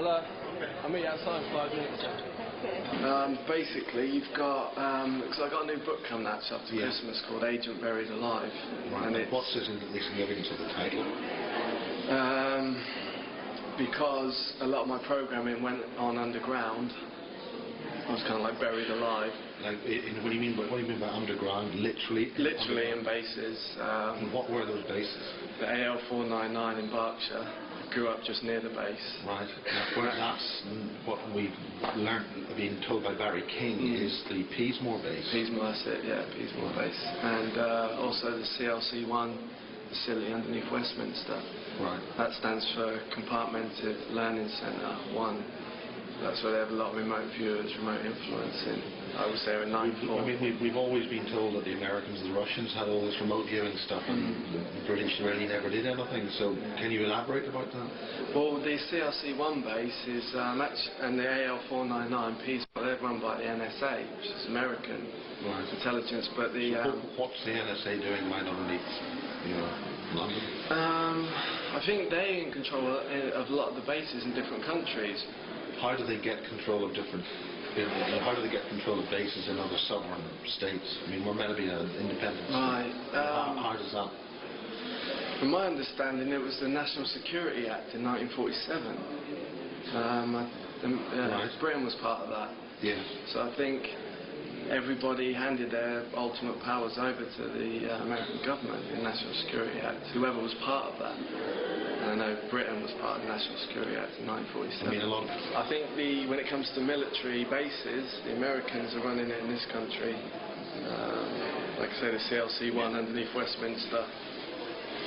I'll meet you outside in 5 minutes. Basically, you've got because I got a new book coming out after Christmas called Agent Buried Alive. Right. And what's the significance of the title? Because a lot of my programming went on underground. I was kind of like buried alive. Like, what do you mean by underground? Literally? Literally in bases. And what were those bases? The AL499 in Berkshire. Grew up just near the base. Right. That's what we've learned, being told by Barry King, is the Peasmore base. Peasmore, that's it, yeah, Peasmore base. And also the CLC1 facility underneath Westminster. Right. That stands for Compartmented Learning Centre 1. That's where they have a lot of remote viewers, remote influencing. I was there in 94. I mean, we've always been told that the Americans and the Russians had all this remote viewing stuff, and the British really never did anything. So, can you elaborate about that? Well, the CLC1 base is, and the AL499 Peasmore, they're run by the NSA, which is American intelligence. But the what's the NSA doing right underneath, London? I think they're in control of a lot of the bases in different countries. How do they get control of bases in other sovereign states? I mean, we're meant to be an independent state. Right. How does that? From my understanding, it was the National Security Act in 1947. Britain was part of that. Yeah. So I think everybody handed their ultimate powers over to the American government in the National Security Act, whoever was part of that. And I know Britain was part of the National Security Act in 1947. I mean, I think when it comes to military bases, the Americans are running it in this country. Like I say, the CLC1 underneath Westminster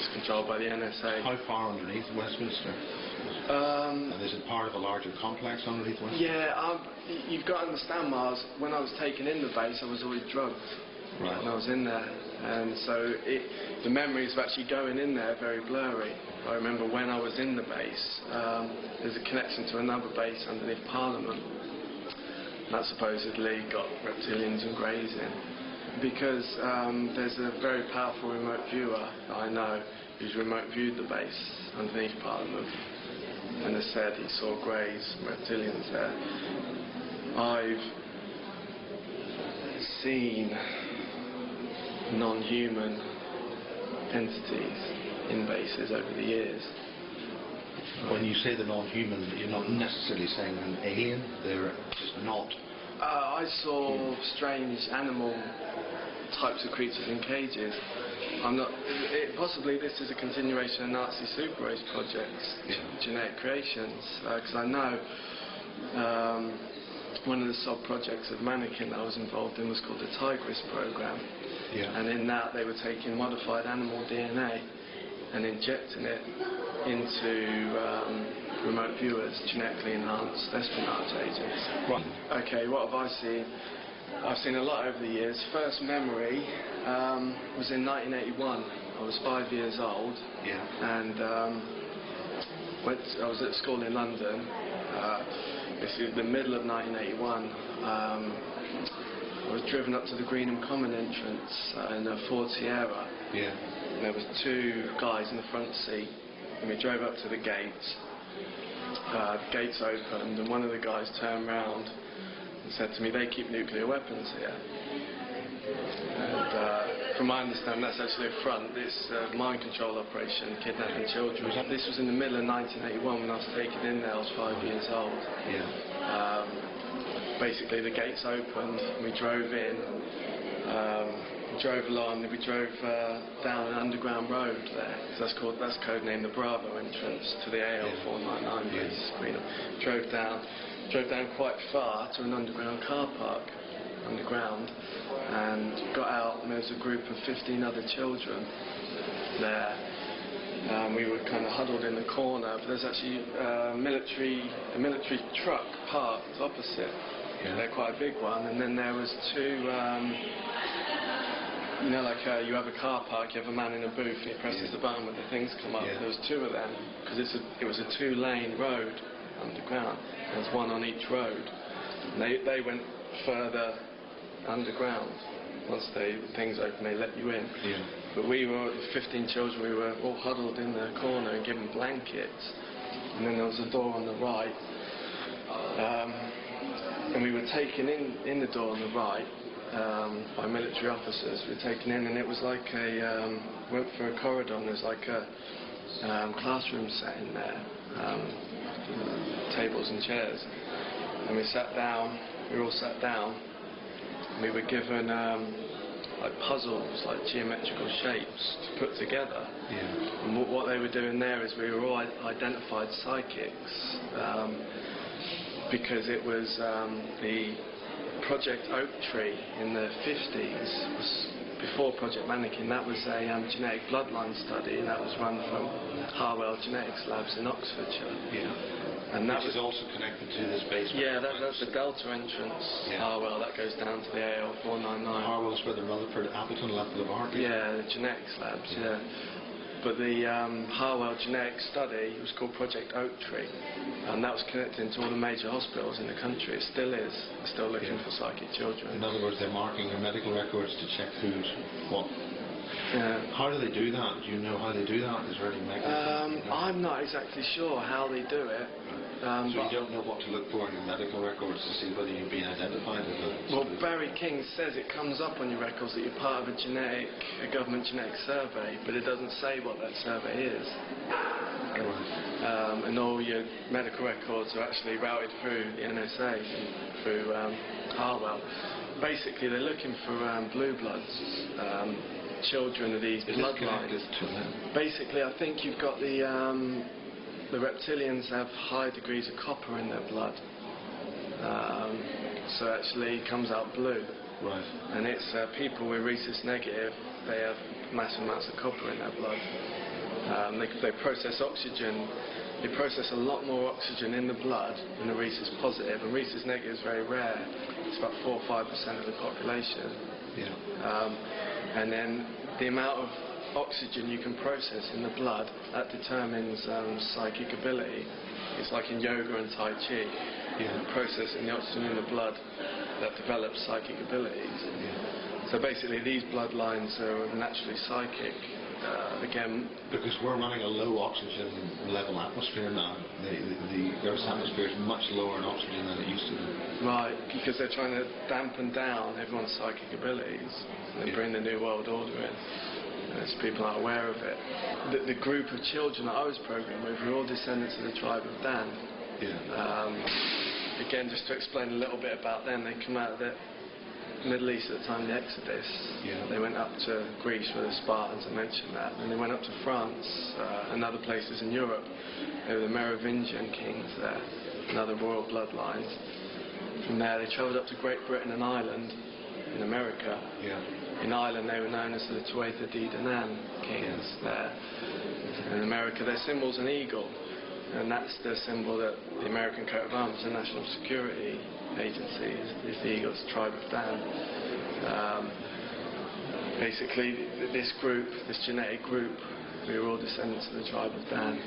is controlled by the NSA. How far underneath Westminster? And is it part of a larger complex underneath Westminster? Yeah, you've got to understand, Miles, when I was taken in the base, I was always drugged. Right. When I was in there. And so the memories of actually going in there are very blurry. I remember when I was in the base, there's a connection to another base underneath Parliament. And that supposedly got reptilians and greys in. Because there's a very powerful remote viewer that I know who's remote viewed the base underneath Parliament. And they said he saw greys and reptilians there. I've seen non-human entities in bases over the years. When you say the non-human, you're not necessarily saying an alien, they're just not. I saw strange animal types of creatures in cages. Possibly this is a continuation of Nazi super race projects, genetic creations, because I know one of the sub-projects of Mannequin that I was involved in was called the Tigris program. Yeah. And in that they were taking modified animal DNA and injecting it into remote viewers, genetically enhanced espionage agents. Right. Okay, what have I seen? I've seen a lot over the years. First memory was in 1981. I was 5 years old. Yeah. And I was at school in London. This is the middle of 1981. I was driven up to the Greenham Common entrance in a Ford Sierra. Yeah. And there was two guys in the front seat, and we drove up to the gates. The gates opened, and one of the guys turned round and said to me, "They keep nuclear weapons here." And from my understanding, that's actually a front. This mind control operation, kidnapping children. This was in the middle of 1981 when I was taken in there. I was 5 years old. Yeah. Basically, the gates opened, and we drove in. We drove along, and we drove down an underground road there. So that's codenamed the Bravo entrance to the AL499 base. Drove down quite far to an underground car park, and got out, and there was a group of 15 other children there. We were kind of huddled in the corner, but there's actually a military truck parked opposite. Yeah. They're quite a big one, and then there was two. You have a car park, you have a man in a booth, and he presses the button when the things come up. Yeah. There was two of them, because it was a two-lane road underground. There was one on each road. And they went further underground. Once things opened, they let you in. Yeah. But we were, 15 children, we were all huddled in the corner and given blankets. And then there was a door on the right. And we were taken in the door on the right by military officers. We were taken in, and it was like went through a corridor, and there's like a classroom set in there, tables and chairs. And we sat down. We were all sat down. And we were given like puzzles, like geometrical shapes to put together. Yeah. And what they were doing there is we were all identified psychics, because it was the Project Oak Tree in the 50s, was before Project Mannequin. That was a genetic bloodline study, and that was run from Harwell Genetics Labs in Oxfordshire. Yeah. And that Which is also connected to this basement. Yeah, that's the Delta entrance. Yeah. Harwell, that goes down to the AL 499. Harwell's where the Rutherford Appleton Laboratory. Yeah, the genetics labs. Yeah. But the Harwell genetics study was called Project Oak Tree, and that was connected into all the major hospitals in the country. It still is. They're still looking for psychic children. In other words, they're marking their medical records to check who's what. Yeah. How do they do that? Do you know how they do that? Is there any mechanism? I'm not exactly sure how they do it. So you don't know what to look for in your medical records to see whether you've been identified as a... Well, Barry King says it comes up on your records that you're part of a government genetic survey, but it doesn't say what that survey is. Right. And all your medical records are actually routed through the NSA, through Harwell. Basically, they're looking for blue bloods, children of these bloodlines. Basically, I think you've got the reptilians have high degrees of copper in their blood, so actually it comes out blue. Right. And it's people with rhesus negative, they have massive amounts of copper in their blood. They process oxygen. They process a lot more oxygen in the blood than the rhesus positive, and rhesus negative is very rare. It's about 4 or 5% of the population. Yeah. And then the amount of oxygen you can process in the blood, that determines psychic ability. It's like in yoga and Tai Chi. Yeah. Processing the oxygen in the blood that develops psychic abilities. Yeah. So basically these bloodlines are naturally psychic. Again, because we're running a low oxygen level atmosphere now. The Earth's atmosphere is much lower in oxygen than it used to be. Right, because they're trying to dampen down everyone's psychic abilities and bring the New World Order in. As people are aware of it. The group of children that I was programmed with were all descendants of the tribe of Dan. Yeah. Again, just to explain a little bit about them, they come out of the Middle East at the time of the Exodus. Yeah. They went up to Greece with the Spartans, I mentioned that, and they went up to France and other places in Europe. They were the Merovingian kings there, and other royal bloodlines. From there they travelled up to Great Britain and Ireland in America. Yeah. In Ireland they were known as the Tuatha De Danann kings there. In America their symbol's an eagle, and that's the symbol that the American coat of arms, the National Security Agency, is the eagle, it's the tribe of Dan. Basically this group, this genetic group, we were all descendants of the tribe of Dan.